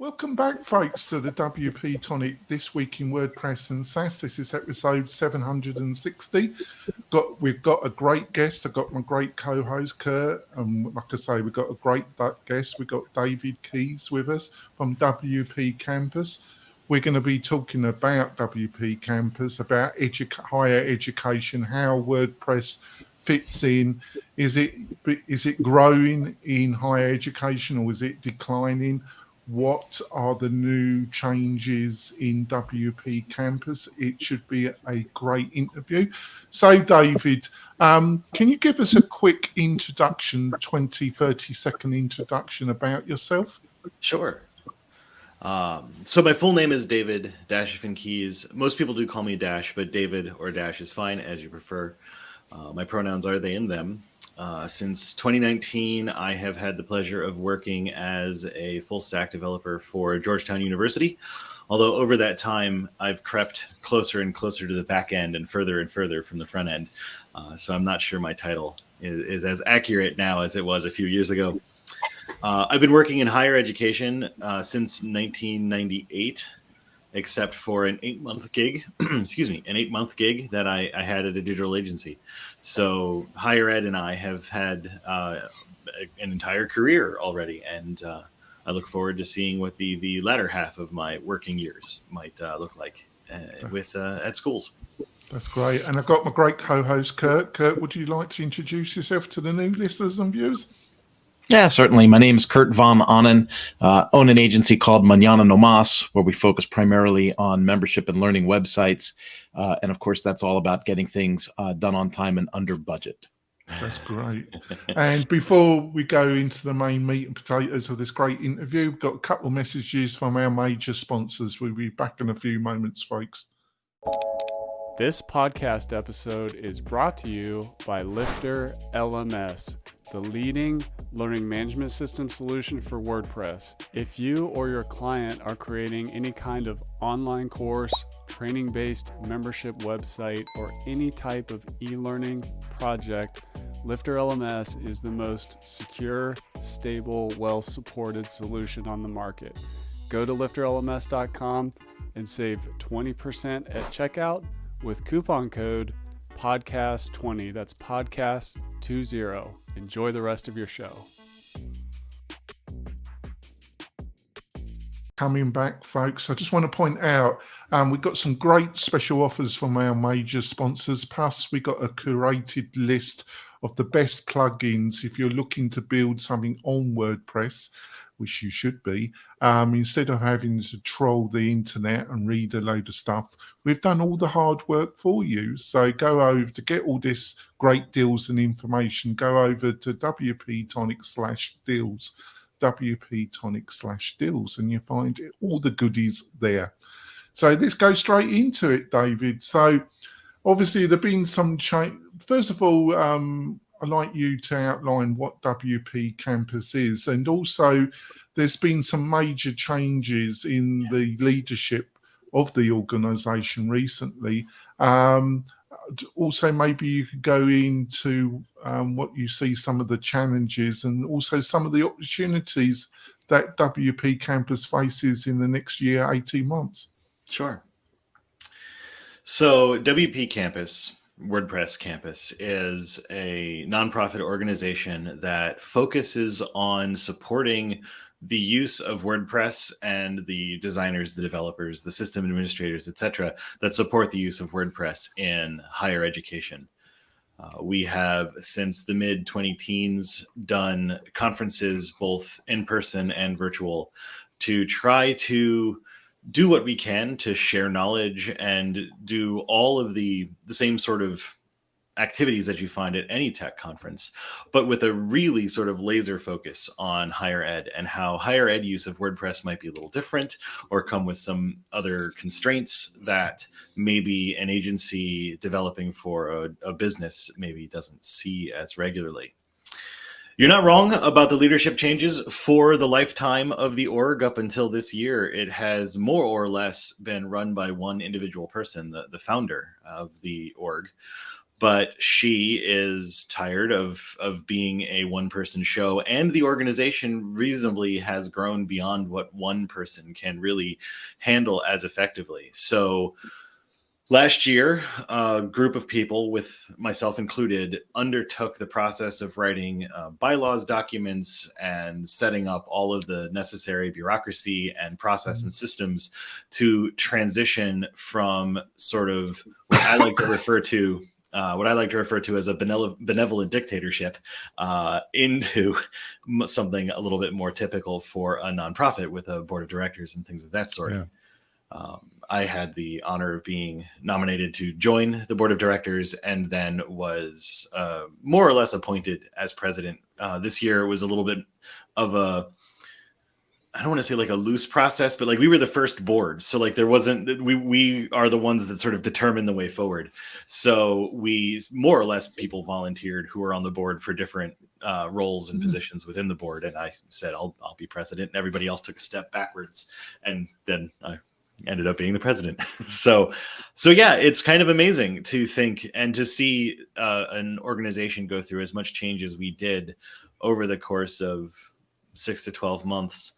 Welcome back, folks, to the WP-Tonic This Week in WordPress and SaaS. This is episode 760. We've got a great guest. I've got my great co-host, Kurt. Like I say, we've got a great guest. We've got David Kees with us from WPCampus. We're going to be talking about WPCampus, about higher education, how WordPress fits in. Is it growing in higher education or is it declining? What are the new changes in WPCampus? It should be a great interview. So, David, can you give us a quick introduction, 20, 30-second introduction about yourself? Sure. So my full name is David Dashifen Kees. Most people do call me Dash, but David or Dash is fine, as you prefer. My pronouns are they and them. Since 2019, I have had the pleasure of working as a full stack developer for Georgetown University. Although over that time, I've crept closer and closer to the back end and further from the front end. So I'm not sure my title is as accurate now as it was a few years ago. I've been working in higher education since 1998. Except for an 8-month gig, an 8-month gig that I had at a digital agency. So higher ed and I have had an entire career already, and I look forward to seeing what the latter half of my working years might look like at schools. That's great. And I've got my great co-host, Kurt. Kurt, would you like to introduce yourself to the new listeners and viewers? Yeah, certainly. My name is Kurt von Onnen. Own an agency called Mañana No Mas, where we focus primarily on membership and learning websites. And of course, that's all about getting things done on time and under budget. That's great. And before we go into the main meat and potatoes of this great interview, we've got a couple of messages from our major sponsors. We'll be back in a few moments, folks. This podcast episode is brought to you by Lifter LMS, the leading learning management system solution for WordPress. If you or your client are creating any kind of online course, training-based membership website, or any type of e-learning project, Lifter LMS is the most secure, stable, well-supported solution on the market. Go to lifterlms.com and save 20% at checkout with coupon code podcast20. That's podcast20. Enjoy the rest of your show. Coming back, folks, I just want to point out we've got some great special offers from our major sponsors. Plus, we got a curated list of the best plugins if you're looking to build something on WordPress, which you should be. Instead of having to troll the internet and read a load of stuff, we've done all the hard work for you. So go over to get all this great deals and information. Go over to WP-Tonic/deals, WP-Tonic/deals, and you find all the goodies there. So let's go straight into it, David. So obviously there've been some change. First of all, I'd like you to outline what WPCampus is, and also there's been some major changes in the leadership of the organization recently. Also, maybe you could go into what you see some of the challenges and also some of the opportunities that WPCampus faces in the next year, 18 months. Sure. So WPCampus, WordPress Campus, is a nonprofit organization that focuses on supporting the use of WordPress and the designers, the developers, the system administrators, etc., that support the use of WordPress in higher education. We have, since the mid-2010s, done conferences both in person and virtual to try to do what we can to share knowledge and do all of the same sort of activities that you find at any tech conference, but with a really sort of laser focus on higher ed and how higher ed use of WordPress might be a little different or come with some other constraints that maybe an agency developing for a business maybe doesn't see as regularly. You're not wrong about the leadership changes. For the lifetime of the org up until this year, it has more or less been run by one individual person, the founder of the org. but she is tired of being a one-person show, and the organization reasonably has grown beyond what one person can really handle as effectively. So last year, a group of people, with myself included, undertook the process of writing bylaws documents and setting up all of the necessary bureaucracy and process and systems to transition from sort of what I like to refer to as a benevolent dictatorship into something a little bit more typical for a nonprofit with a board of directors and things of that sort. Yeah. I had the honor of being nominated to join the board of directors, and then was more or less appointed as president. This year was a little bit of a, I don't want to say like a loose process, but like we were the first board. So like there wasn't, we are the ones that sort of determine the way forward. So we more or less people volunteered who were on the board for different roles and positions within the board. And I said, I'll be president, and everybody else took a step backwards. And then I ended up being the president. So yeah, it's kind of amazing to think and to see an organization go through as much change as we did over the course of 6 to 12 months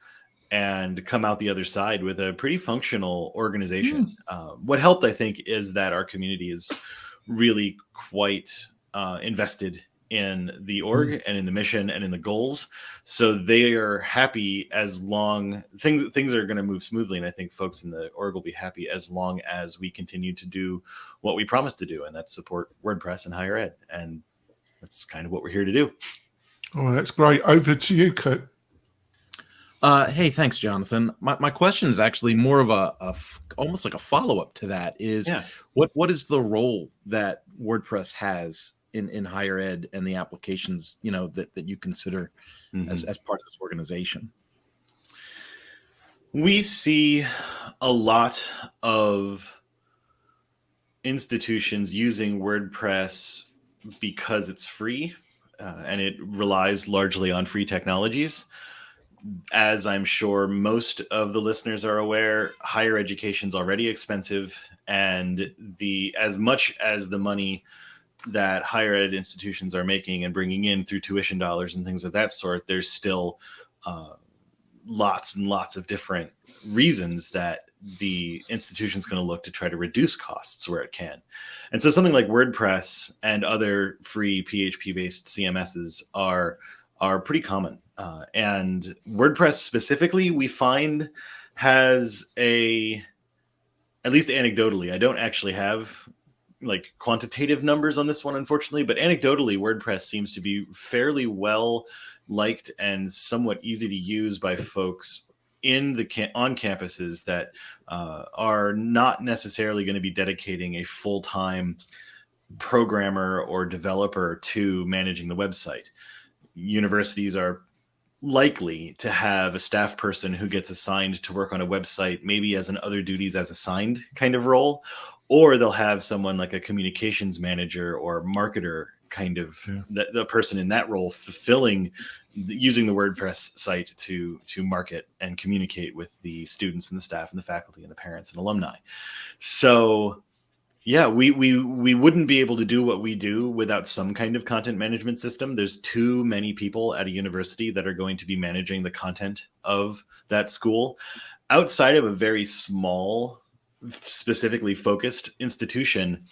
and come out the other side with a pretty functional organization. What helped, I think, is that our community is really quite invested in the org and in the mission and in the goals. So they are happy as long things are going to move smoothly. And I think folks in the org will be happy as long as we continue to do what we promised to do, and that's support WordPress and higher ed. And that's kind of what we're here to do. Oh, that's great. Over to you, Kurt. Hey, thanks, Jonathan. My question is actually more of almost like a follow-up to that. Is what is the role that WordPress has in higher ed and the applications, that you consider as part of this organization? We see a lot of institutions using WordPress because it's free and it relies largely on free technologies. As I'm sure most of the listeners are aware, higher education is already expensive, and as much as the money that higher ed institutions are making and bringing in through tuition dollars and things of that sort, there's still lots and lots of different reasons that the institution is going to look to try to reduce costs where it can. And so something like WordPress and other free PHP-based CMSs are pretty common. And WordPress specifically, we find has at least anecdotally, I don't actually have like quantitative numbers on this one, unfortunately, but anecdotally, WordPress seems to be fairly well liked and somewhat easy to use by folks on campuses that are not necessarily going to be dedicating a full-time programmer or developer to managing the website. Universities are likely to have a staff person who gets assigned to work on a website, maybe as an other duties as assigned kind of role, or they'll have someone like a communications manager or marketer kind of the person in that role using the WordPress site to market and communicate with the students and the staff and the faculty and the parents and alumni. So yeah, we wouldn't be able to do what we do without some kind of content management system. There's too many people at a university that are going to be managing the content of that school. Outside of a very small, specifically focused institution,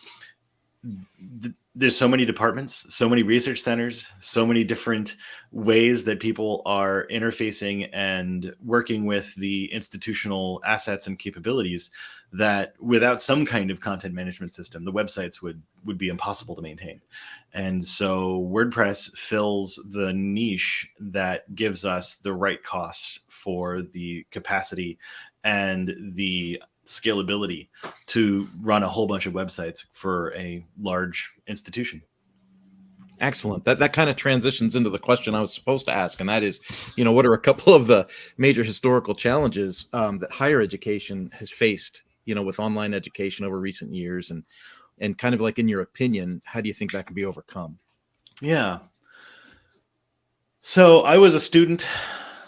there's so many departments, so many research centers, so many different ways that people are interfacing and working with the institutional assets and capabilities that without some kind of content management system, the websites would be impossible to maintain. And so WordPress fills the niche that gives us the right cost for the capacity and the scalability to run a whole bunch of websites for a large institution. Excellent. That kind of transitions into the question I was supposed to ask, and that is, what are a couple of the major historical challenges that higher education has faced, with online education over recent years, and kind of like, in your opinion, how do you think that can be overcome? Yeah. So I was a student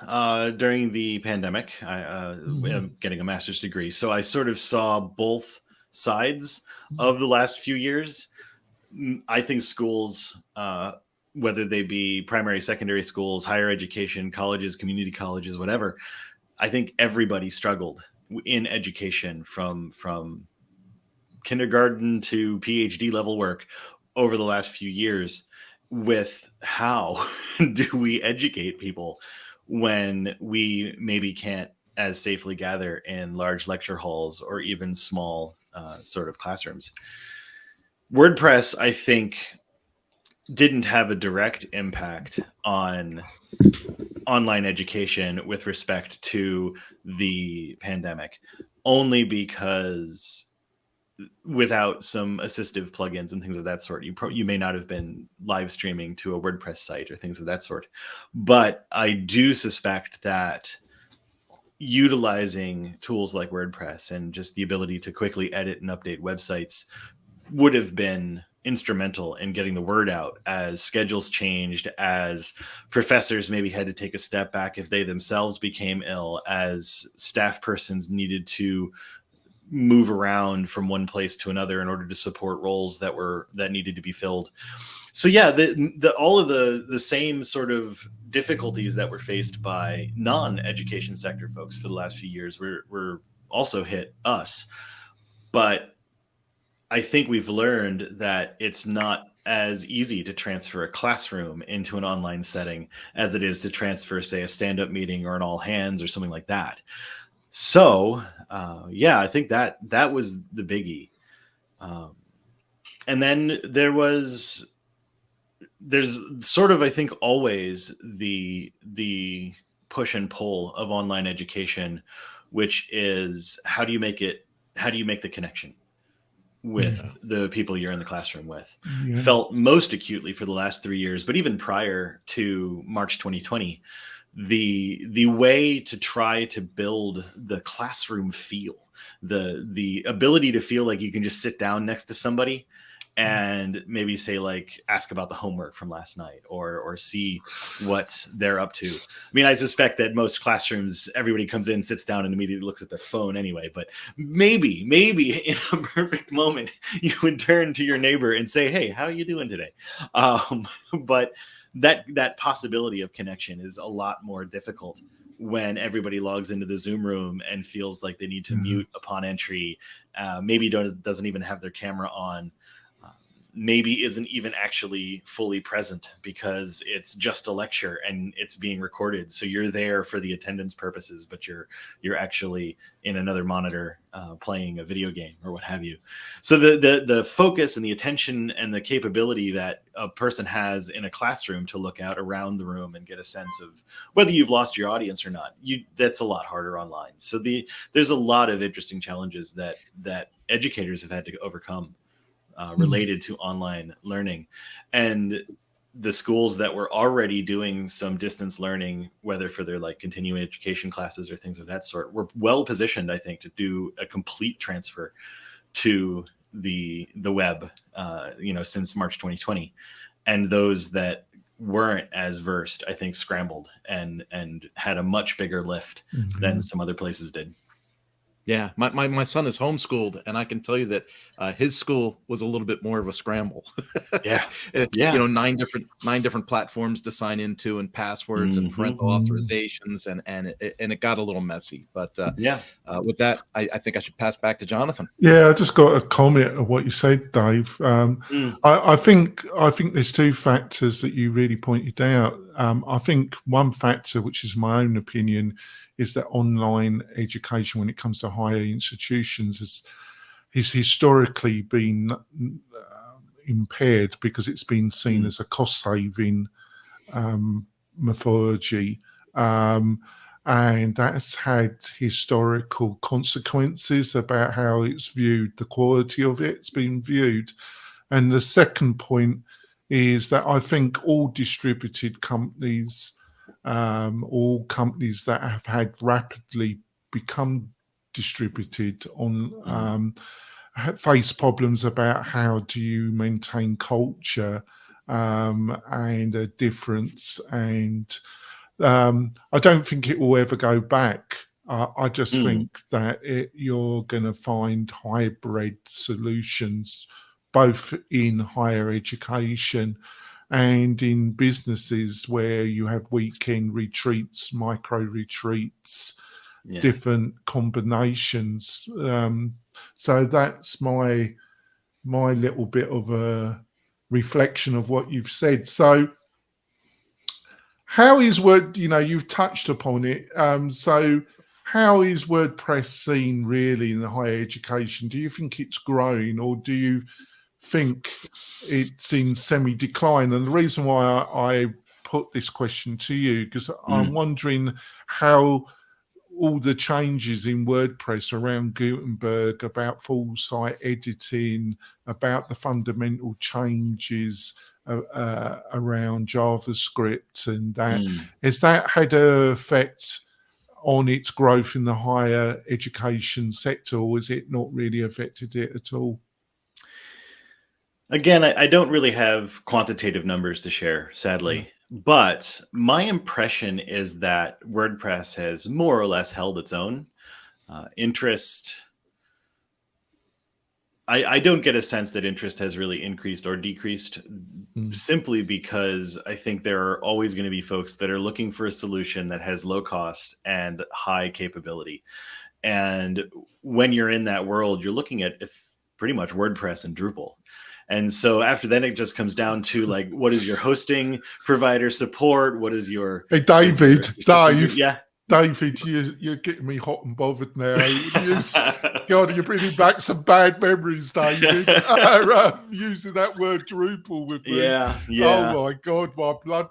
during the pandemic. I'm getting a master's degree. So I sort of saw both sides of the last few years. I think schools, whether they be primary, secondary schools, higher education, colleges, community colleges, whatever, I think everybody struggled in education from kindergarten to PhD level work over the last few years with how do we educate people when we maybe can't as safely gather in large lecture halls or even small sort of classrooms. WordPress, I think, didn't have a direct impact on online education with respect to the pandemic, only because without some assistive plugins and things of that sort, you may not have been live streaming to a WordPress site or things of that sort. But I do suspect that utilizing tools like WordPress and just the ability to quickly edit and update websites would have been instrumental in getting the word out as schedules changed, as professors maybe had to take a step back if they themselves became ill, as staff persons needed to move around from one place to another in order to support roles that needed to be filled. So yeah, all of the same sort of difficulties that were faced by non-education sector folks for the last few years were also hit us. But I think we've learned that it's not as easy to transfer a classroom into an online setting as it is to transfer, say, a stand-up meeting or an all hands or something like that. So, yeah, I think that was the biggie. And then there's sort of, I think, always the push and pull of online education, which is how do you make the connection with the people you're in the classroom with. Felt most acutely for the last 3 years, but even prior to March 2020, the way to try to build the classroom feel, the ability to feel like you can just sit down next to somebody and maybe say, like, ask about the homework from last night or see what they're up to. I mean, I suspect that most classrooms, everybody comes in, sits down and immediately looks at their phone anyway, but maybe in a perfect moment, you would turn to your neighbor and say, hey, how are you doing today? But that possibility of connection is a lot more difficult when everybody logs into the Zoom room and feels like they need to mute upon entry, maybe doesn't even have their camera on, maybe isn't even actually fully present because it's just a lecture and it's being recorded. So you're there for the attendance purposes, but you're actually in another monitor playing a video game or what have you. So the focus and the attention and the capability that a person has in a classroom to look out around the room and get a sense of whether you've lost your audience or not, that's a lot harder online. So there's a lot of interesting challenges that educators have had to overcome related to online learning. And the schools that were already doing some distance learning, whether for their like continuing education classes or things of that sort, were well positioned, I think, to do a complete transfer to the web, since March 2020. And those that weren't as versed, I think, scrambled and had a much bigger lift than some other places did. Yeah, my son is homeschooled, and I can tell you that his school was a little bit more of a scramble. Yeah. 9 different platforms to sign into, and passwords and parental authorizations, and it got a little messy. But with that, I think I should pass back to Jonathan. Yeah, I just got a comment of what you said, Dave. I think there's 2 factors that you really pointed out. I think one factor, which is my own opinion, is that online education, when it comes to higher institutions, has historically been impaired because it's been seen as a cost-saving methodology, and that's had historical consequences about how it's viewed, the quality of it's been viewed. And the second point is that I think all distributed companies, all companies that have had rapidly become distributed on face problems about how do you maintain culture and a difference. And I don't think it will ever go back. I just think that you're going to find hybrid solutions both in higher education and in businesses where you have weekend retreats, micro retreats, different combinations. So that's my little bit of a reflection of what you've said. So how is you've touched upon it. So how is WordPress seen really in the higher education? Do you think it's growing, or do you think it's in semi-decline? And the reason why I put this question to you, because I'm wondering how all the changes in WordPress around Gutenberg, about full site editing, about the fundamental changes around JavaScript and that, has that had an effect on its growth in the higher education sector, or has it not really affected it at all? Again, I don't really have quantitative numbers to share, sadly. But my impression is that WordPress has more or less held its own. Interest, I don't get a sense that interest has really increased or decreased, simply because I think there are always going to be folks that are looking for a solution that has low cost and high capability. And when you're in that world, you're looking at pretty much WordPress and Drupal. And so after that, it just comes down to like, what is your hosting provider support? What is your... Hey, David, yeah. David, you're getting me hot and bothered now. God, you're bringing back some bad memories, David. Using that word Drupal with me. Yeah. Oh my God, my blood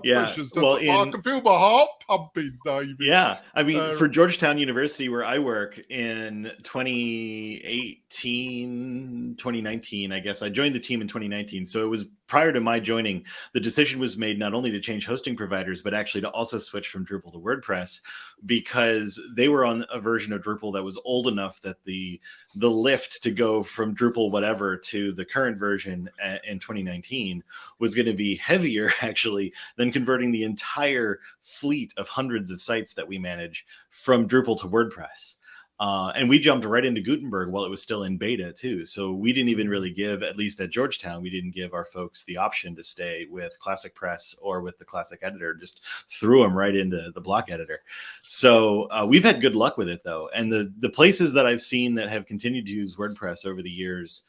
pressure's just, I can feel my heart pumping, David. Yeah, I mean, for Georgetown University, where I work, in 2019, I guess I joined the team in 2019. So it was prior to my joining, the decision was made not only to change hosting providers, but actually to also switch from Drupal to WordPress, because they were on a version of Drupal that was old enough that the lift to go from Drupal whatever to the current version in 2019 was going to be heavier, actually, than converting the entire fleet of hundreds of sites that we manage from Drupal to WordPress. And we jumped right into Gutenberg while it was still in beta too. So we didn't even really give, at least at Georgetown, we didn't give our folks the option to stay with Classic Press or with the Classic Editor, just threw them right into the block editor. So we've had good luck with it though. And the places that I've seen that have continued to use WordPress over the years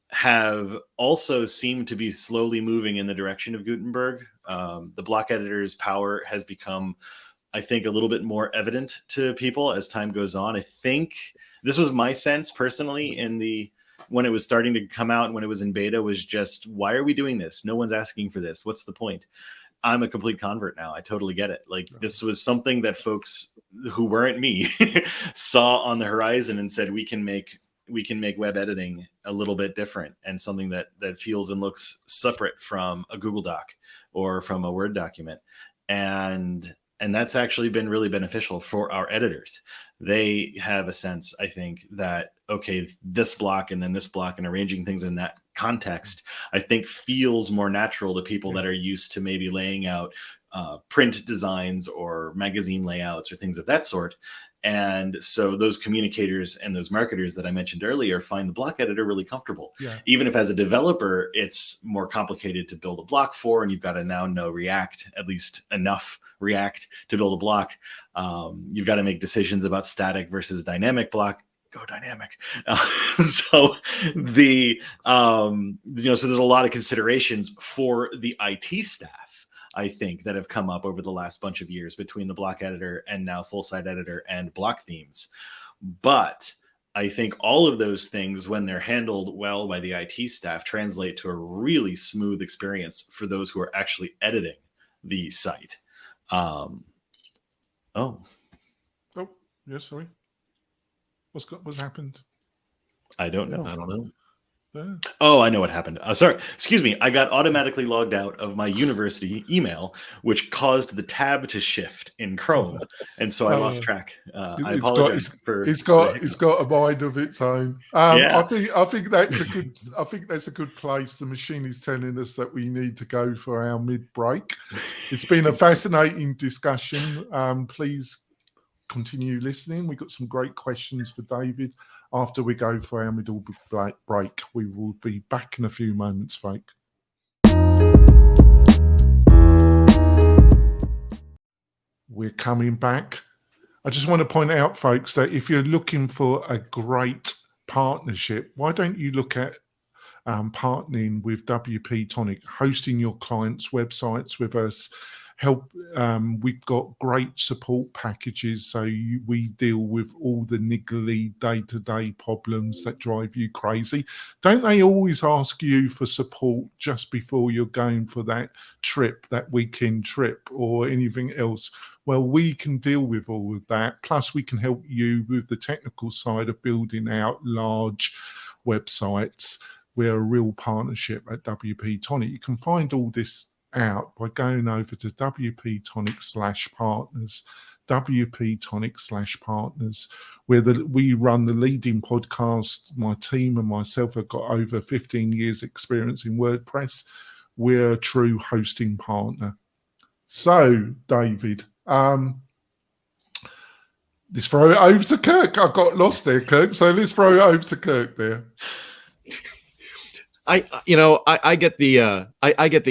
have also seemed to be slowly moving in the direction of Gutenberg. The block editor's power has become, I think, a little bit more evident to people as time goes on. I think this was my sense personally when it was starting to come out and when it was in beta, was just, why are we doing this? No one's asking for this. What's the point? I'm a complete convert now. I totally get it. Like, this was something that folks who weren't me saw on the horizon and said, we can make web editing a little bit different, and something that feels and looks separate from a Google Doc or from a Word document. And that's actually been really beneficial for our editors. They have a sense, I think, that, okay, this block and then this block, and arranging things in that context, I think feels more natural to people that are used to maybe laying out print designs or magazine layouts or things of that sort. And so those communicators and those marketers that I mentioned earlier find the block editor really comfortable. Yeah. Even if as a developer, it's more complicated to build a block for, and you've got to now know React, at least enough React to build a block. You've got to make decisions about static versus dynamic block. Go dynamic. So there's a lot of considerations for the IT staff, I think, that have come up over the last bunch of years between the block editor and now full site editor and block themes. But I think all of those things, when they're handled well by the IT staff, translate to a really smooth experience for those who are actually editing the site. Yes, sorry. What's happened? I don't know. Oh, I know what happened. Sorry. Excuse me. I got automatically logged out of my university email, which caused the tab to shift in Chrome. And so I lost track. I apologize it's got a mind of its own. I think that's a good place. The machine is telling us that we need to go for our mid-break. It's been a fascinating discussion. Please continue listening. We've got some great questions for David after we go for our middle break. We will be back in a few moments, folk. We're coming back. I just want to point out, folks, that if you're looking for a great partnership, why don't you look at partnering with WP-Tonic, hosting your clients' websites with us. We've got great support packages, so we deal with all the niggly day-to-day problems that drive you crazy. Don't they always ask you for support just before you're going for that trip, that weekend trip, or anything else? Well, we can deal with all of that. Plus, we can help you with the technical side of building out large websites. We're a real partnership at WP-Tonic. You can find all this out by going over to WP-Tonic/partners, WP-Tonic/partners, where we run the leading podcast. My team and myself have got over 15 years experience in WordPress. We're a true hosting partner. So, David, let's throw it over to Kirk. I got lost there, Kirk. So let's throw it over to Kirk there. I get the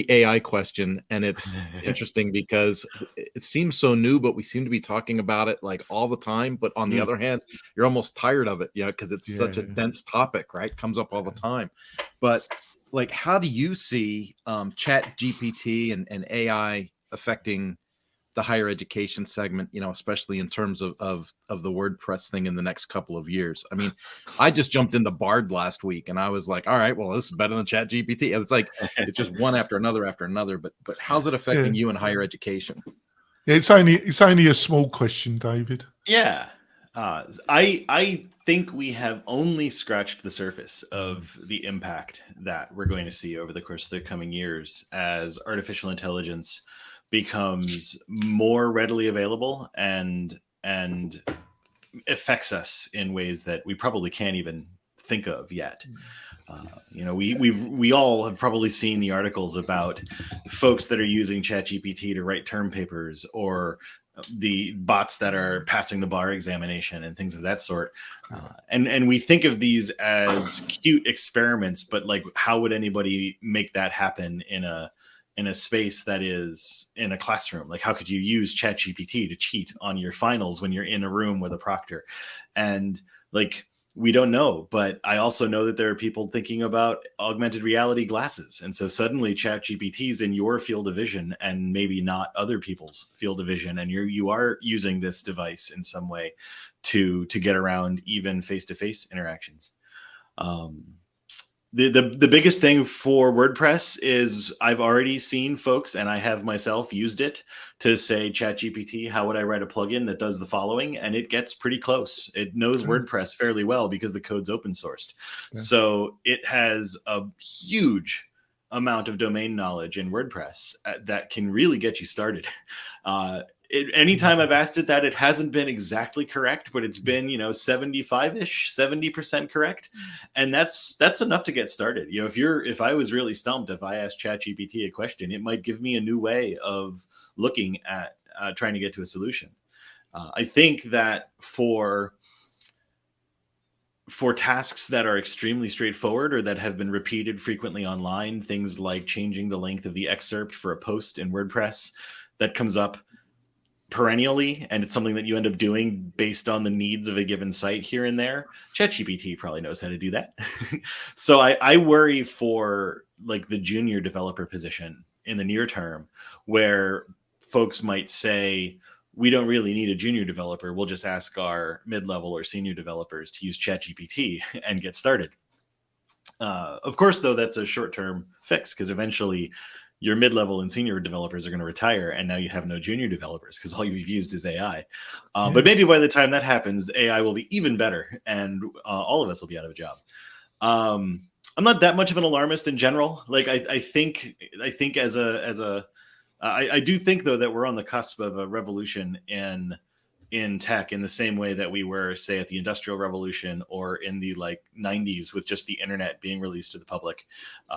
AI question, and it's interesting because it seems so new, but we seem to be talking about it like all the time. But on the other hand, you're almost tired of it, because it's such a dense topic, right? Comes up all the time. But like, how do you see ChatGPT and AI affecting the higher education segment, especially in terms of the WordPress thing in the next couple of years? I mean, I just jumped into Bard last week and I was like, all right, well, this is better than ChatGPT. It's like, it's just one after another. But how's it affecting you in higher education? It's only a small question, David. Yeah. I think we have only scratched the surface of the impact that we're going to see over the course of the coming years as artificial intelligence becomes more readily available and affects us in ways that we probably can't even think of yet. We all have probably seen the articles about folks that are using ChatGPT to write term papers, or the bots that are passing the bar examination and things of that sort. And we think of these as cute experiments, but like, how would anybody make that happen in a space that is in a classroom? Like, how could you use ChatGPT to cheat on your finals when you're in a room with a proctor? And like, we don't know, but I also know that there are people thinking about augmented reality glasses. And so suddenly ChatGPT is in your field of vision and maybe not other people's field of vision. And you are using this device in some way to get around even face-to-face interactions. The biggest thing for WordPress is I've already seen folks, and I have myself used it to say, ChatGPT, how would I write a plugin that does the following? And it gets pretty close. It knows WordPress fairly well because the code's open sourced. So it has a huge amount of domain knowledge in WordPress that can really get you started. Anytime I've asked it that, it hasn't been exactly correct, but it's been, 75-ish, 70% correct. And that's enough to get started. If I was really stumped, if I asked ChatGPT a question, it might give me a new way of looking at trying to get to a solution. I think that for tasks that are extremely straightforward or that have been repeated frequently online, things like changing the length of the excerpt for a post in WordPress, that comes up perennially, and it's something that you end up doing based on the needs of a given site here and there. ChatGPT probably knows how to do that. So I worry for like the junior developer position in the near term, where folks might say, we don't really need a junior developer. We'll just ask our mid-level or senior developers to use ChatGPT and get started. Of course, though, that's a short-term fix, because eventually your mid-level and senior developers are going to retire, and now you have no junior developers because all you've used is AI. But maybe by the time that happens, AI will be even better, and all of us will be out of a job. I'm not that much of an alarmist in general. Like, I think I do think, though, that we're on the cusp of a revolution in tech, in the same way that we were, say, at the Industrial Revolution or in the 90s with just the internet being released to the public,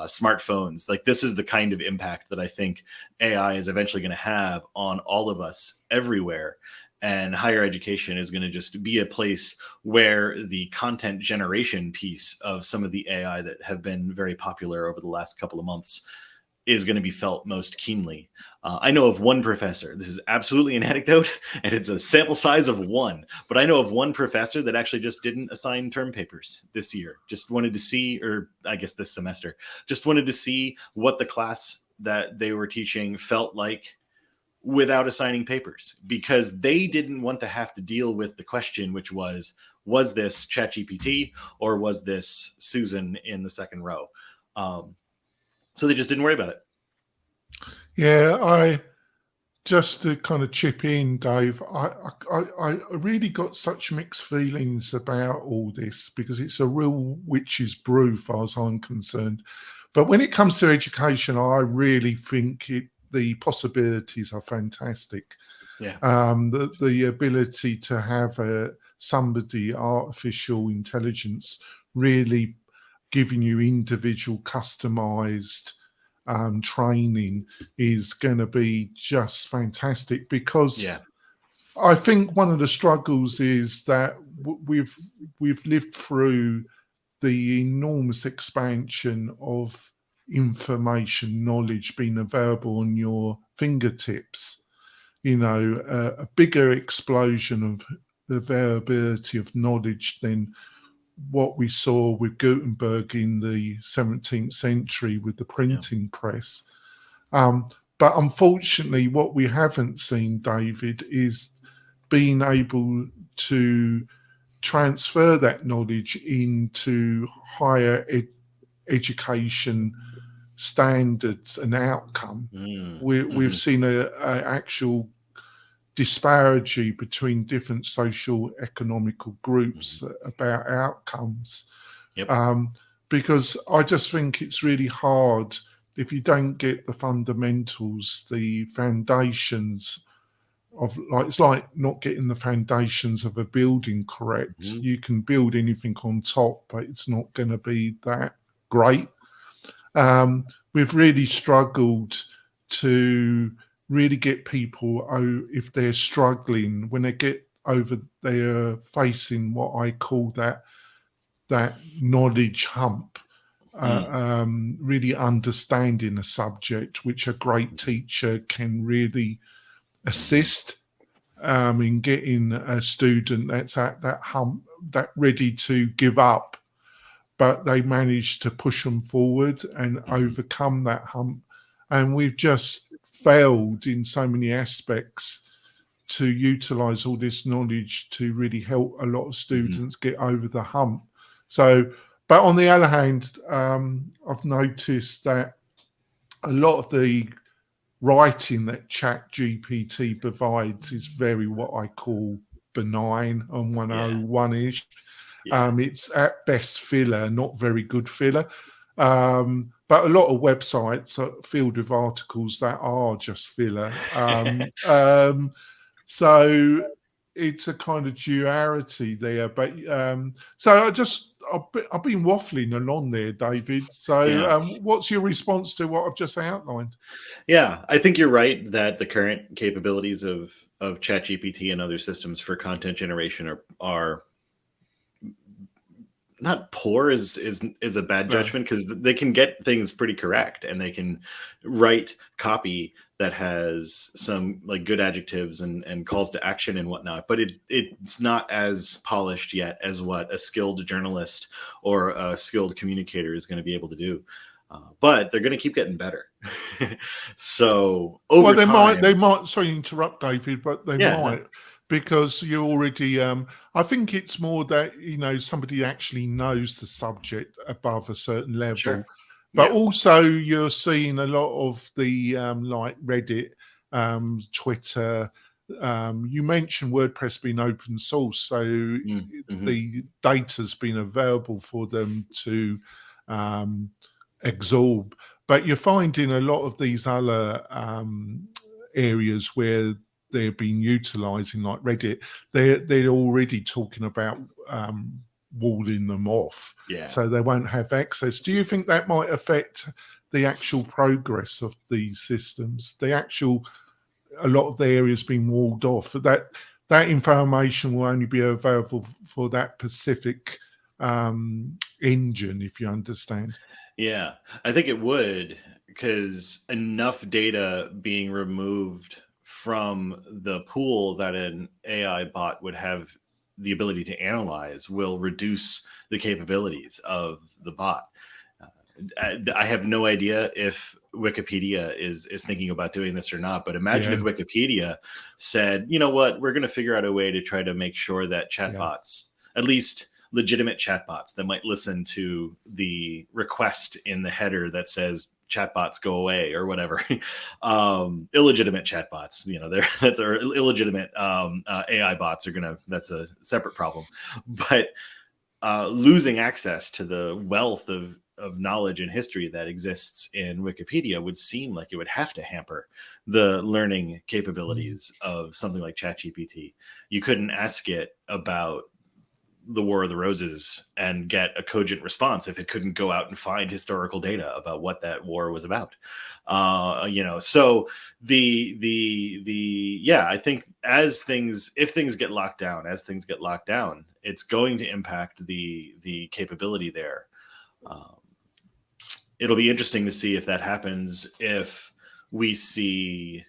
smartphones. Like, this is the kind of impact that I think AI is eventually going to have on all of us everywhere. And higher education is going to just be a place where the content generation piece of some of the AI that have been very popular over the last couple of months is going to be felt most keenly. I know of one professor, this is absolutely an anecdote, and it's a sample size of one, but I know of one professor that actually just didn't assign term papers this year, just wanted to see, or I guess this semester, just wanted to see what the class that they were teaching felt like without assigning papers, because they didn't want to have to deal with the question, which was this ChatGPT or was this Susan in the second row? So they just didn't worry about it. Yeah, I just to kind of chip in, Dave, I really got such mixed feelings about all this because it's a real witch's brew, as far as I'm concerned. But when it comes to education, I really think the possibilities are fantastic. Yeah. The ability to have somebody, artificial intelligence, really giving you individual customized training is going to be just fantastic, because I think one of the struggles is that we've lived through the enormous expansion of information, knowledge being available on your fingertips. You know, a bigger explosion of the availability of knowledge than what we saw with Gutenberg in the 17th century with the printing press. But unfortunately, what we haven't seen, David, is being able to transfer that knowledge into higher education standards and outcome. We've seen an actual disparity between different social economical groups about outcomes. Because I just think it's really hard if you don't get the fundamentals, the foundations of, like, it's like not getting the foundations of a building correct. You can build anything on top, but it's not going to be that great. We've really struggled to really get people, if they're struggling, when they get over, they're facing what I call that knowledge hump, really understanding a subject, which a great teacher can really assist in getting a student that's at that hump, that ready to give up, but they manage to push them forward and overcome that hump. And we've just failed in so many aspects to utilize all this knowledge to really help a lot of students get over the hump. So, but on the other hand, I've noticed that a lot of the writing that ChatGPT provides is very, what I call, benign and 101-ish. It's at best filler, not very good filler. But a lot of websites are filled with articles that are just filler. So it's a kind of duality there. But so I've been waffling along there, David. So what's your response to what I've just outlined? Yeah, I think you're right that the current capabilities of ChatGPT and other systems for content generation are not poor is a bad judgment, because they can get things pretty correct, and they can write copy that has some like good adjectives and calls to action and whatnot, but it's not as polished yet as what a skilled journalist or a skilled communicator is going to be able to do. But they're going to keep getting better. So over time, they might. Sorry to interrupt, David, but they might. Because you already, I think it's more that, somebody actually knows the subject above a certain level. But also you're seeing a lot of the like Reddit, Twitter. You mentioned WordPress being open source, so the data's been available for them to absorb. But you're finding a lot of these other areas where they're being utilizing, like Reddit, they're already talking about walling them off, so they won't have access. Do you think that might affect the actual progress of these systems? A lot of the areas being walled off, that information will only be available for that specific engine, if you understand. Yeah, I think it would, because enough data being removed from the pool that an AI bot would have the ability to analyze will reduce the capabilities of the bot. I have no idea if Wikipedia is thinking about doing this or not, but imagine if Wikipedia said, you know what, we're going to figure out a way to try to make sure that chatbots, at least legitimate chatbots that might listen to the request in the header that says chatbots go away or whatever. Illegitimate chatbots, that's our illegitimate AI bots are that's a separate problem. But losing access to the wealth of knowledge and history that exists in Wikipedia would seem like it would have to hamper the learning capabilities of something like ChatGPT. You couldn't ask it about the War of the Roses and get a cogent response if it couldn't go out and find historical data about what that war was about. So I think if things get locked down, it's going to impact the capability there. It'll be interesting to see if that happens, if we see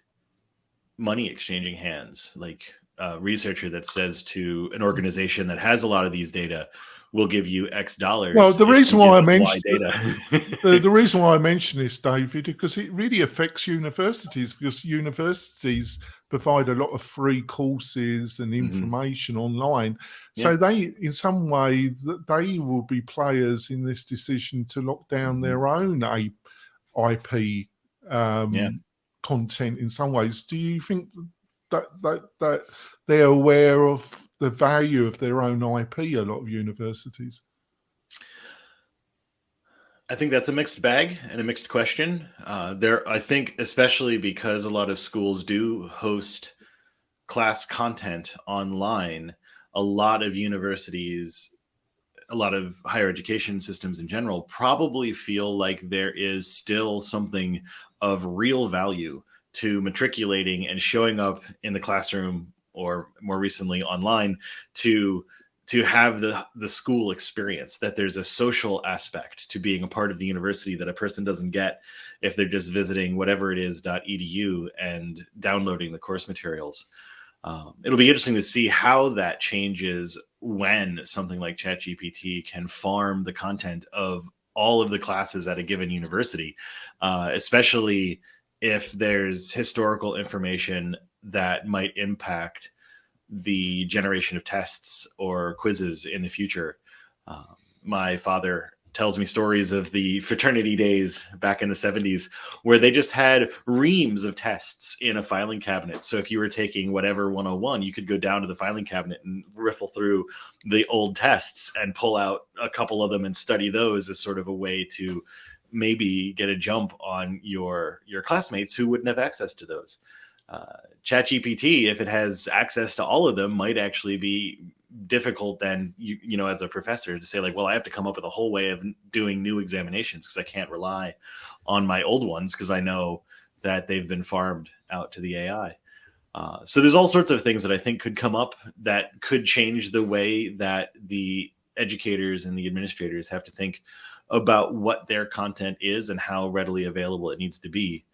money exchanging hands, like a researcher that says to an organization that has a lot of these data, we'll give you X dollars. Well, the reason why I mentioned the reason why I mention this, David, because it really affects universities, because universities provide a lot of free courses and information online. So they, in some way, they will be players in this decision to lock down their own IP content in some ways. Do you think that they're aware of the value of their own IP, a lot of universities? I think that's a mixed bag and a mixed question. I think especially because a lot of schools do host class content online, a lot of universities, a lot of higher education systems in general probably feel like there is still something of real value to matriculating and showing up in the classroom, or more recently online, to have the school experience, that there's a social aspect to being a part of the university that a person doesn't get if they're just visiting whatever it is .edu and downloading the course materials. It'll be interesting to see how that changes when something like ChatGPT can farm the content of all of the classes at a given university, especially if there's historical information that might impact the generation of tests or quizzes in the future. My father tells me stories of the fraternity days back in the 70s where they just had reams of tests in a filing cabinet. So if you were taking whatever 101, you could go down to the filing cabinet and riffle through the old tests and pull out a couple of them and study those as sort of a way to maybe get a jump on your classmates who wouldn't have access to those. ChatGPT, if it has access to all of them, might actually be difficult then, as a professor, to say like, well, I have to come up with a whole way of doing new examinations because I can't rely on my old ones because I know that they've been farmed out to the AI. So there's all sorts of things that I think could come up that could change the way that the educators and the administrators have to think about what their content is and how readily available it needs to be.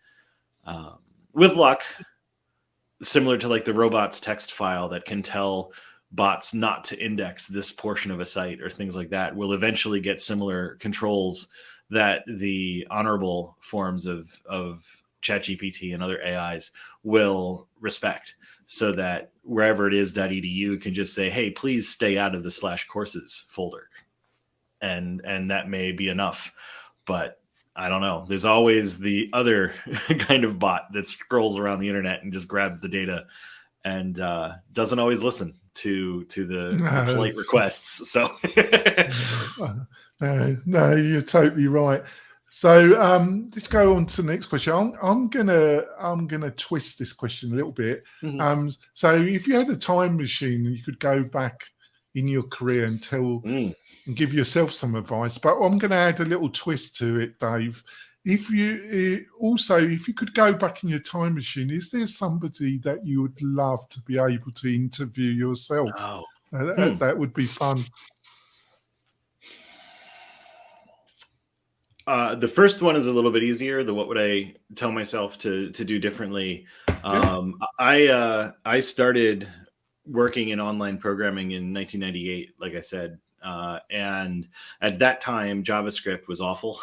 With luck, similar to like the robots text file that can tell bots not to index this portion of a site or things like that, will eventually get similar controls that the honorable forms of ChatGPT and other AIs will respect, so that wherever it is .edu can just say, hey, please stay out of the /courses folder. And that may be enough, but I don't know. There's always the other kind of bot that scrolls around the internet and just grabs the data and doesn't always listen to the polite requests. So no, you're totally right. So let's go on to the next question. I'm gonna twist this question a little bit. So if you had a time machine and you could go back in your career and give yourself some advice, but I'm going to add a little twist to it, Dave. if you could go back in your time machine, is there somebody that you would love to be able to interview yourself? Oh. That would be fun. The first one is a little bit easier. What would I tell myself to do differently? I started working in online programming in 1998, like I said. And at that time, JavaScript was awful.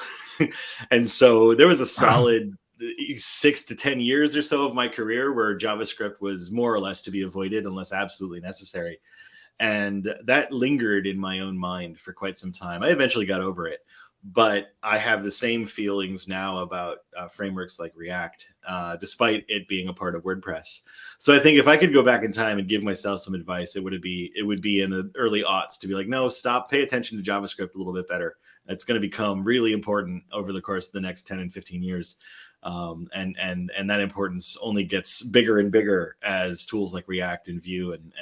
And so there was a solid 6 to 10 years or so of my career where JavaScript was more or less to be avoided unless absolutely necessary. And that lingered in my own mind for quite some time. I eventually got over it. But I have the same feelings now about frameworks like React, despite it being a part of WordPress. So I think if I could go back in time and give myself some advice, it would be in the early aughts to be like, no, stop, pay attention to JavaScript a little bit better. It's going to become really important over the course of the next 10 and 15 years. And that importance only gets bigger and bigger as tools like React and Vue and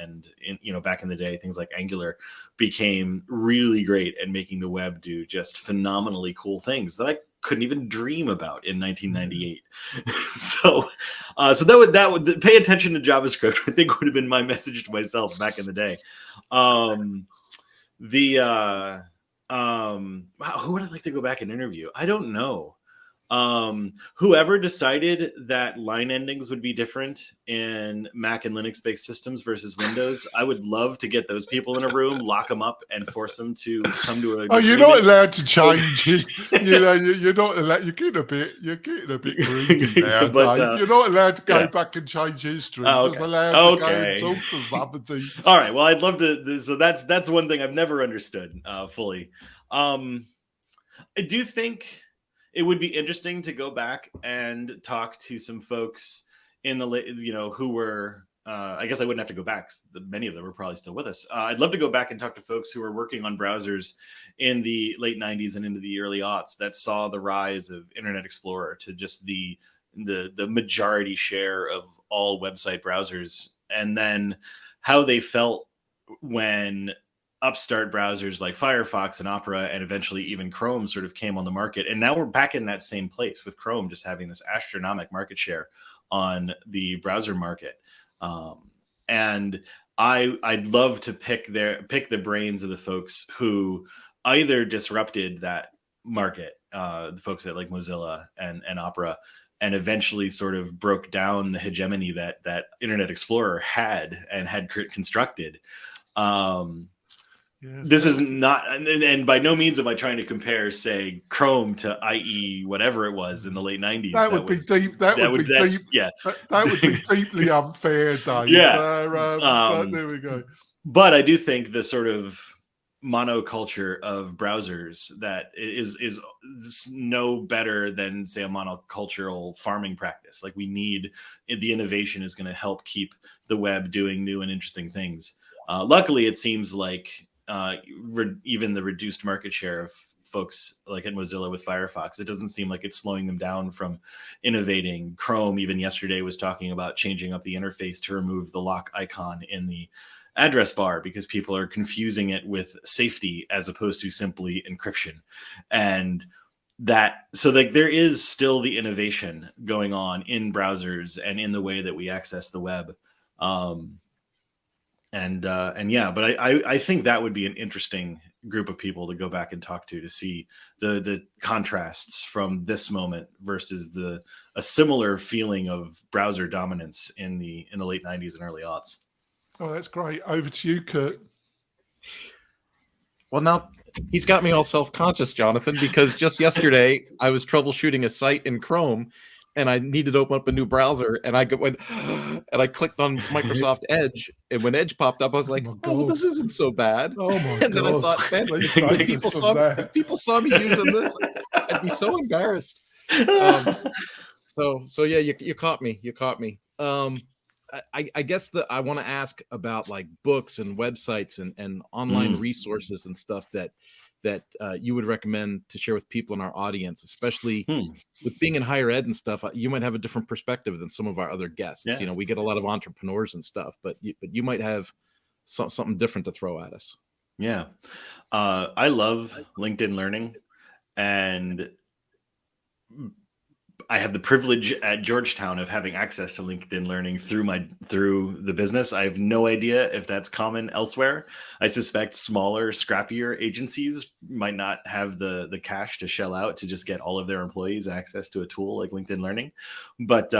back in the day, things like Angular became really great at making the web do just phenomenally cool things that I couldn't even dream about in 1998. So that would pay attention to JavaScript, I think would have been my message to myself back in the day. Who would I like to go back and interview? I don't know. Whoever decided that line endings would be different in Mac and Linux based systems versus Windows, I would love to get those people in a room, lock them up, and force them to come to a. Oh, you're not allowed to change it. You're not allowed. You're getting a bit greedy now, but, Dave. You're not allowed to go back and change history. Okay. You're just allowed to go and talk to somebody. All right. Well, I'd love to. So that's one thing I've never understood fully. I do think it would be interesting to go back and talk to some folks in the, who were, I guess I wouldn't have to go back. Many of them are probably still with us. I'd love to go back and talk to folks who were working on browsers in the late 90s and into the early aughts that saw the rise of Internet Explorer to just the majority share of all website browsers, and then how they felt when upstart browsers like Firefox and Opera and eventually even Chrome sort of came on the market. And now we're back in that same place with Chrome just having this astronomical market share on the browser market. And I'd love to pick the brains of the folks who either disrupted that market, the folks at like Mozilla and Opera, and eventually sort of broke down the hegemony that Internet Explorer had constructed. Yes. This is not, and by no means am I trying to compare, say, Chrome to IE, whatever it was in the late 90s. That would be deep. That would be deep. Yeah, that would be deeply unfair, Dave. Yeah. There we go. But I do think the sort of monoculture of browsers that is no better than, say, a monocultural farming practice. Like, we need the innovation is going to help keep the web doing new and interesting things. Luckily, it seems like even the reduced market share of folks like at Mozilla with Firefox, it doesn't seem like it's slowing them down from innovating. Chrome even yesterday was talking about changing up the interface to remove the lock icon in the address bar because people are confusing it with safety as opposed to simply encryption. And so like there is still the innovation going on in browsers and in the way that we access the web. But I think that would be an interesting group of people to go back and talk to see the contrasts from this moment versus a similar feeling of browser dominance in the late 90s and early aughts. Oh, that's great. Over to you, Kurt. Well, now he's got me all self-conscious, Jonathan, because just yesterday I was troubleshooting a site in Chrome and I needed to open up a new browser, and I went and I clicked on Microsoft Edge, and when Edge popped up, I was like, "Oh, well, this isn't so bad." Oh my and then I thought, man, if people saw me using this, I'd be so embarrassed. So yeah, you caught me. You caught me. I guess I want to ask about like books and websites and online resources and stuff that you would recommend to share with people in our audience, especially with being in higher ed and stuff. You might have a different perspective than some of our other guests. Yeah. We get a lot of entrepreneurs and stuff, but you might have something different to throw at us. Yeah. I love LinkedIn Learning, and I have the privilege at Georgetown of having access to LinkedIn Learning through the business. I have no idea if that's common elsewhere. I suspect smaller, scrappier agencies might not have the cash to shell out to just get all of their employees access to a tool like LinkedIn Learning. But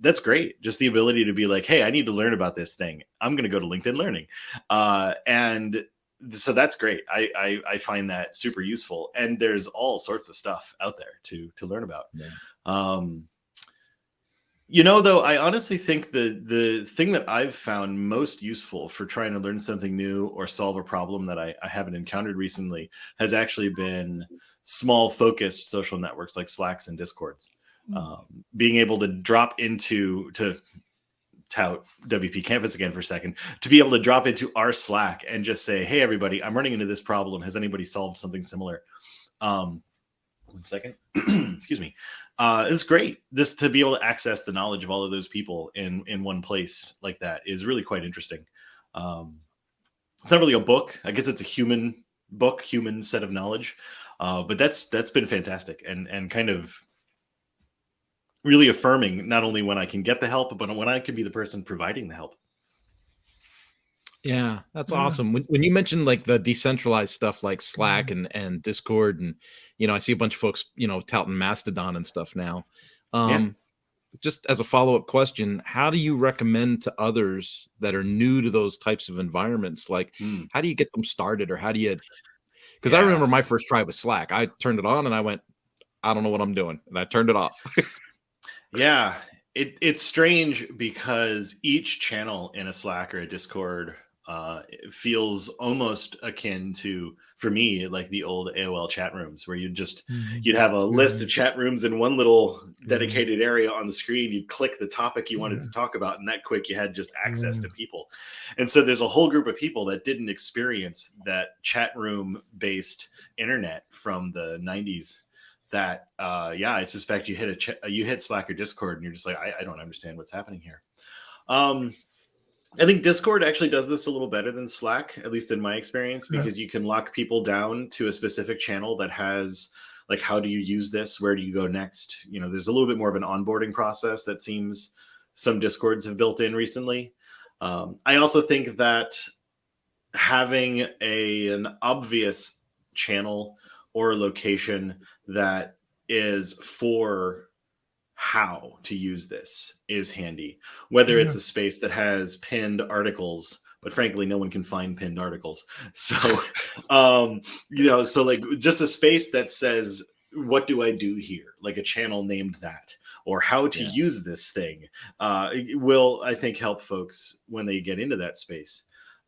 that's great. Just the ability to be like, hey, I need to learn about this thing. I'm going to go to LinkedIn Learning. And so that's great. I find that super useful. And there's all sorts of stuff out there to learn about. Yeah. Though, I honestly think the thing that I've found most useful for trying to learn something new or solve a problem that I haven't encountered recently has actually been small focused social networks like Slacks and Discords. Being able to drop into, to tout WPCampus again for a second, to be able to drop into our Slack and just say, hey, everybody, I'm running into this problem. Has anybody solved something similar? 1 second. Excuse me. It's great. This to be able to access the knowledge of all of those people in one place like that is really quite interesting. It's not really a book. I guess it's a human book, human set of knowledge. But that's been fantastic and kind of really affirming, not only when I can get the help, but when I can be the person providing the help. Yeah, that's awesome. When you mentioned like the decentralized stuff like Slack and Discord, and I see a bunch of folks touting Mastodon and stuff now. Just as a follow-up question, how do you recommend to others that are new to those types of environments, like how do you get them started, or how do you? Because I remember my first try with Slack. I turned it on and I went, I don't know what I'm doing, and I turned it off. Yeah, it's strange because each channel in a Slack or a Discord it feels almost akin to, for me, like the old AOL chat rooms where you'd have a list of chat rooms in one little dedicated area on the screen. You'd click the topic you wanted to talk about, and that quick you had just access to people. And so there's a whole group of people that didn't experience that chat room based internet from the 90s. That I suspect you hit Slack or Discord and you're just like, I don't understand what's happening here. I think Discord actually does this a little better than Slack, at least in my experience, because you can lock people down to a specific channel that has like, how do you use this? Where do you go next? There's a little bit more of an onboarding process that seems some Discords have built in recently. I also think that having an obvious channel or location that is for how to use this is handy, whether it's a space that has pinned articles, but frankly no one can find pinned articles, so so like just a space that says, what do I do here, like a channel named that, or how to use this thing, will, I think, help folks when they get into that space.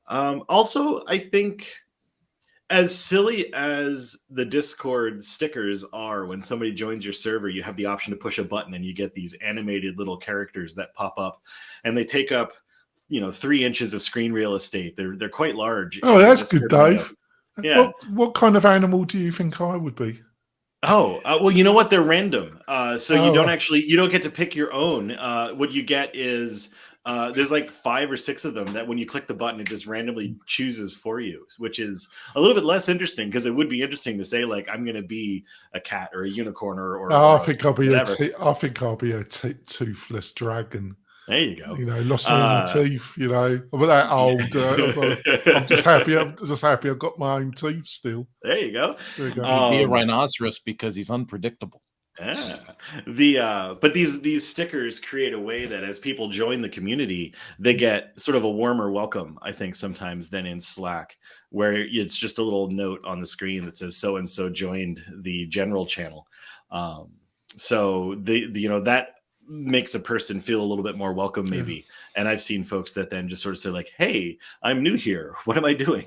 Also, I think, as silly as the Discord stickers are, when somebody joins your server, you have the option to push a button and you get these animated little characters that pop up, and they take up, 3 inches of screen real estate. They're quite large. Oh, that's good, Dave. Yeah. What kind of animal do you think I would be? Oh, well, you know what? They're random. So you don't get to pick your own. What you get is, there's like 5 or 6 of them that when you click the button, it just randomly chooses for you, which is a little bit less interesting, because it would be interesting to say, like, I'm going to be a cat or a unicorn or I think I'll be a toothless dragon. There you go. Lost my own teeth. I'm that old. I'm just happy I've got my own teeth still. There you go. He'd be a rhinoceros because he's unpredictable. Yeah. But these stickers create a way that as people join the community, they get sort of a warmer welcome, I think, sometimes than in Slack, where it's just a little note on the screen that says so and so joined the general channel. So that makes a person feel a little bit more welcome, maybe. And I've seen folks that then just sort of say, like, hey, I'm new here, what am I doing?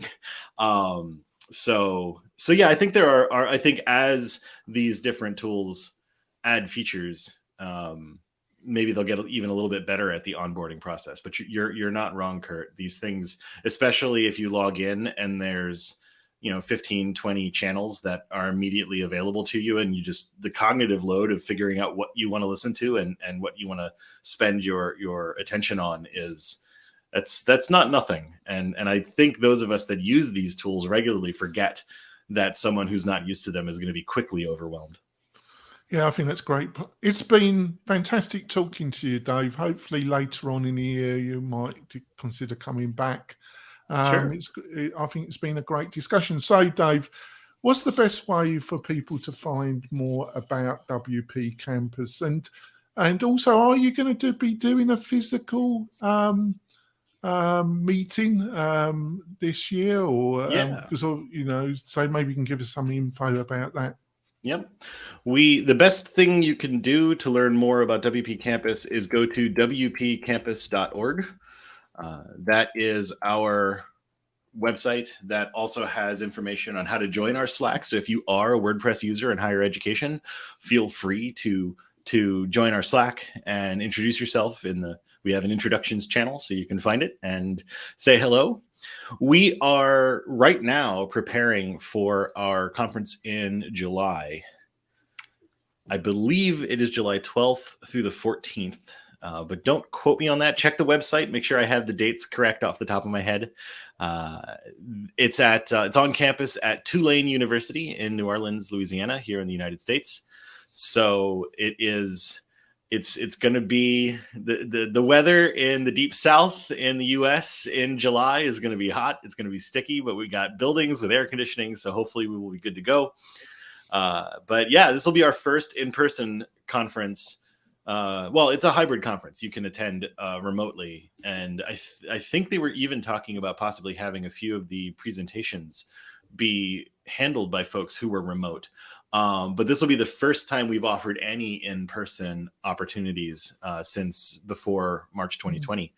So yeah, I think there are I think as these different tools add features, maybe they'll get even a little bit better at the onboarding process. But you're not wrong, Kurt. These things, especially if you log in and there's 15, 20 channels that are immediately available to you, and the cognitive load of figuring out what you want to listen to and what you want to spend your attention on that's not nothing. And I think those of us that use these tools regularly forget that someone who's not used to them is going to be quickly overwhelmed. Yeah, I think that's great. It's been fantastic talking to you, Dave. Hopefully later on in the year you might consider coming back. Sure. I think it's been a great discussion. So, Dave, what's the best way for people to find more about WP Campus? And also, are you going to be doing a physical meeting this year, or Yeah. because so maybe you can give us some info about that. Yep. The best thing you can do to learn more about WP Campus is go to WPCampus.org. That is our website that also has information on how to join our Slack. So if you are a WordPress user in higher education, feel free to join our Slack and introduce yourself we have an introductions channel, so you can find it and say hello. We are right now preparing for our conference in July. I believe it is July 12th through the 14th, but don't quote me on that. Check the website. Make sure I have the dates correct off the top of my head. It's on campus at Tulane University in New Orleans, Louisiana, here in the United States. So it's going to be the weather in the deep south in the US in July is going to be hot. It's going to be sticky, but we got buildings with air conditioning, so hopefully we will be good to go. But yeah, this will be our first in-person conference. Well, it's a hybrid conference. You can attend remotely, and I think they were even talking about possibly having a few of the presentations be handled by folks who were remote. But this will be the first time we've offered any in-person opportunities since before March 2020.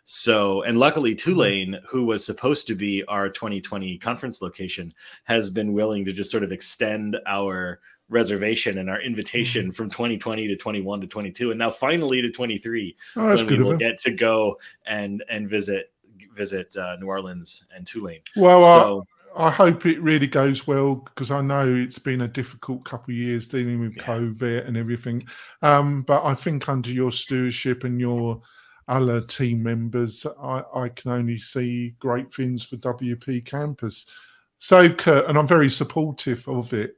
So, and luckily Tulane, who was supposed to be our 2020 conference location, has been willing to just sort of extend our reservation and our invitation from 2020 to 21 to 22, and now finally to 23, when we will get to go and visit New Orleans and Tulane. Well, so I hope it really goes well, because I know it's been a difficult couple of years dealing with COVID and everything. But I think under your stewardship and your other team members, I can only see great things for WP Campus. So, Kurt, and I'm very supportive of it,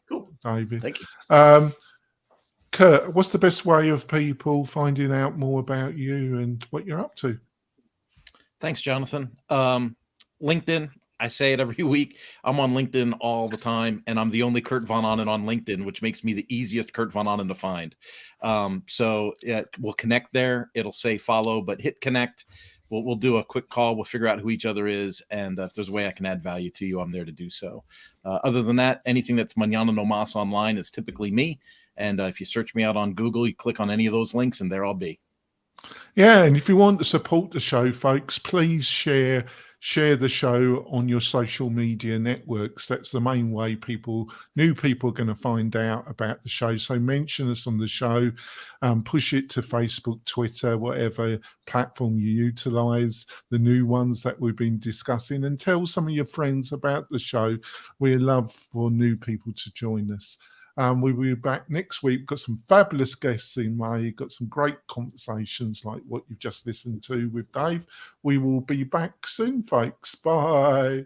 cool. David. Thank you. Kurt, what's the best way of people finding out more about you and what you're up to? Thanks, Jonathan. LinkedIn. I say it every week. I'm on LinkedIn all the time, and I'm the only Kurt Von Onen on LinkedIn, which makes me the easiest Kurt Von Onen to find. So we'll connect there. It'll say follow, but hit connect. We'll do a quick call. We'll figure out who each other is, and if there's a way I can add value to you, I'm there to do so. Other than that, anything that's Mañana No Mas online is typically me. And if you search me out on Google, you click on any of those links, and there I'll be. Yeah, and if you want to support the show, folks, please share the show on your social media networks. That's the main way new people are going to find out about the show. So mention us on the show, push it to Facebook, Twitter, whatever platform you utilize, the new ones that we've been discussing, and tell some of your friends about the show. We love for new people to join us. We'll be back next week. We've got some fabulous guests in May. Got some great conversations like what you've just listened to with Dave. We will be back soon, folks. Bye.